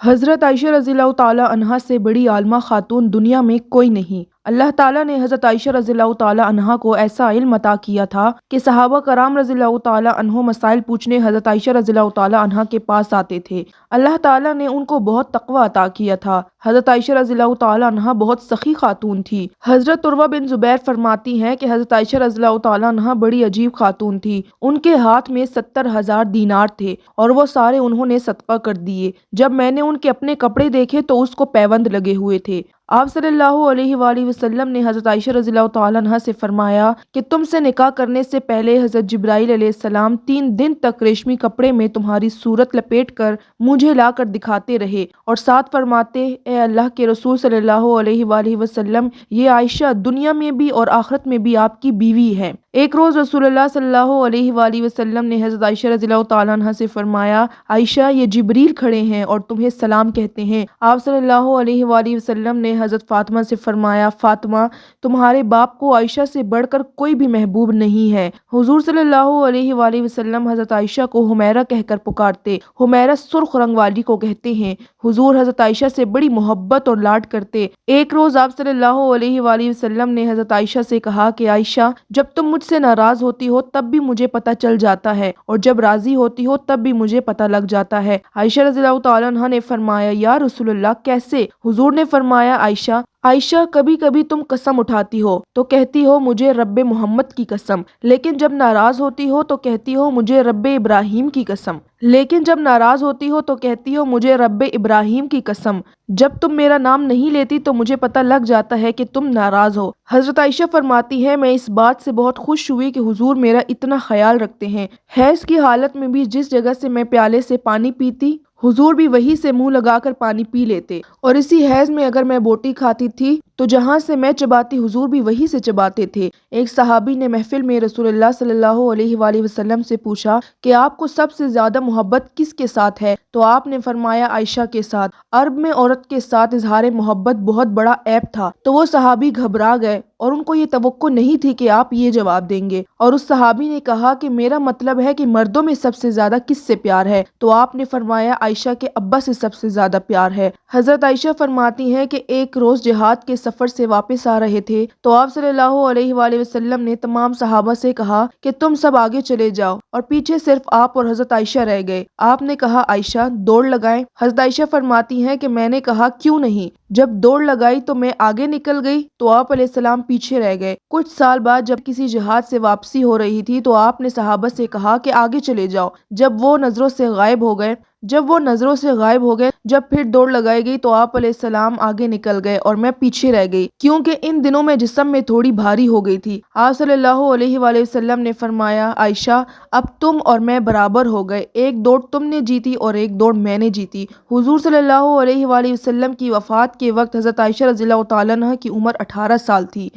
حضرت عائشہ رضی اللہ تعالیٰ عنہا سے بڑی عالمہ خاتون دنیا میں کوئی نہیں۔ اللہ تعالیٰ نے حضرت عائشہ رضی اللہ تعالیٰ عنہا کو ایسا علم عطا کیا تھا کہ صحابہ کرام رضی اللہ تعالیٰ عنہم مسائل پوچھنے حضرت عائشہ رضی اللہ تعالیٰ عنہا کے پاس آتے تھے۔ اللہ تعالیٰ نے ان کو بہت تقویٰ عطا کیا تھا۔ حضرت عائشہ رضی اللہ تعالیٰ عنہا بہت سخی خاتون تھی۔ حضرت عروہ بن زبیر فرماتی ہیں کہ حضرت عائشہ رضی اللہ تعالیٰ عنہا بڑی عجیب خاتون تھی۔ ان کے ہاتھ میں 70,000 دینار تھے اور وہ سارے انہوں نے صدقہ کر دیے۔ جب میں نے ان کے اپنے کپڑے دیکھے تو اس کو پیوند لگے ہوئے تھے۔ آپ صلی اللہ علیہ وآلہ وسلم نے حضرت عائشہ رضی اللہ تعالیٰ عنہا سے فرمایا کہ تم سے نکاح کرنے سے پہلے حضرت جبرائیل علیہ السلام 3 دن تک ریشمی کپڑے میں تمہاری صورت لپیٹ کر مجھے لا کر دکھاتے رہے اور ساتھ فرماتے، اے اللہ کے رسول صلی اللہ علیہ وآلہ وسلم، یہ عائشہ دنیا میں بھی اور آخرت میں بھی آپ کی بیوی ہے۔ ایک روز رسول اللہ صلی اللہ علیہ وآلہ وسلم نے حضرت عائشہ رضی اللہ تعالیٰ عنہا سے فرمایا، عائشہ یہ جبریل کھڑے ہیں اور تمہیں سلام کہتے ہیں۔ آپ صلی اللہ علیہ وآلہ وسلم نے حضرت فاطمہ سے فرمایا، فاطمہ، تمہارے باپ کو عائشہ سے بڑھ کر کوئی بھی محبوب نہیں ہے۔ حضور صلی اللہ علیہ وآلہ وسلم حضرت عائشہ کو حمیرہ کہہ کر پکارتے۔ حمیرہ سرخ رنگ والی کو کہتے ہیں۔ حضور حضرت عائشہ سے بڑی محبت اور لاڈ کرتے۔ ایک روز آپ صلی اللہ علیہ وآلہ وسلم نے حضرت عائشہ سے کہا کہ عائشہ، جب تم مجھ سے ناراض ہوتی ہو تب بھی مجھے پتہ چل جاتا ہے اور جب راضی ہوتی ہو تب بھی مجھے پتہ لگ جاتا ہے۔ عائشہ رضی اللہ تعالیٰ عنہا نے فرمایا، یا رسول اللہ کیسے؟ حضور نے فرمایا، عائشہ کبھی کبھی تم قسم اٹھاتی ہو تو کہتی ہو مجھے رب محمد کی قسم، لیکن جب ناراض ہوتی ہو تو کہتی ہو مجھے رب ابراہیم کی قسم، جب تم میرا نام نہیں لیتی تو مجھے پتہ لگ جاتا ہے کہ تم ناراض ہو۔ حضرت عائشہ فرماتی ہے، میں اس بات سے بہت خوش ہوئی کہ حضور میرا اتنا خیال رکھتے ہیں۔ حیض کی حالت میں بھی جس جگہ سے میں پیالے سے پانی پیتی، حضور بھی وہی سے منہ لگا کر پانی پی لیتے، اور اسی حیض میں اگر میں بوٹی کھاتی تھی تو جہاں سے میں چباتی حضور بھی وہی سے چباتے تھے۔ ایک صحابی نے محفل میں رسول اللہ صلی اللہ علیہ وآلہ وسلم سے پوچھا کہ آپ کو سب سے زیادہ محبت کس کے ساتھ ہے؟ تو آپ نے فرمایا، عائشہ کے ساتھ۔ عرب میں عورت کے ساتھ اظہار محبت بہت بڑا عیب تھا، تو وہ صحابی گھبرا گئے اور ان کو یہ توقع نہیں تھی کہ آپ یہ جواب دیں گے، اور اس صحابی نے کہا کہ میرا مطلب ہے کہ مردوں میں سب سے زیادہ کس سے پیار ہے؟ تو آپ نے فرمایا، عائشہ کے ابا سے سب سے زیادہ پیار ہے۔ حضرت عائشہ فرماتی ہیں کہ ایک روز جہاد کے سفر سے واپس آ رہے تھے تو آپ صلی اللہ علیہ وآلہ وسلم نے تمام صحابہ سے کہا کہ تم سب آگے چلے جاؤ، اور پیچھے صرف آپ اور حضرت عائشہ رہ گئے۔ آپ نے کہا، عائشہ دوڑ لگائیں؟ حضرت عائشہ فرماتی ہیں کہ میں نے کہا، کیوں نہیں؟ جب دوڑ لگائی تو میں آگے نکل گئی تو آپ علیہ السلام پیچھے رہ گئے۔ کچھ سال بعد جب کسی جہاد سے واپسی ہو رہی تھی تو آپ نے صحابہ سے کہا کہ آگے چلے جاؤ۔ جب وہ نظروں سے غائب ہو گئے، جب پھر دوڑ لگائی گئی تو آپ علیہ السلام آگے نکل گئے اور میں پیچھے رہ گئی، کیونکہ ان دنوں میں جسم میں تھوڑی بھاری ہو گئی تھی۔ آپ صلی اللہ علیہ وآلہ وسلم نے فرمایا، عائشہ، اب تم اور میں برابر ہو گئے، ایک دوڑ تم نے جیتی اور ایک دوڑ میں نے جیتی۔ حضور صلی اللہ علیہ وآلہ وسلم کی وفات کے وقت حضرت عائشہ رضی اللہ تعالیٰ عنہا کی عمر 18 سال تھی۔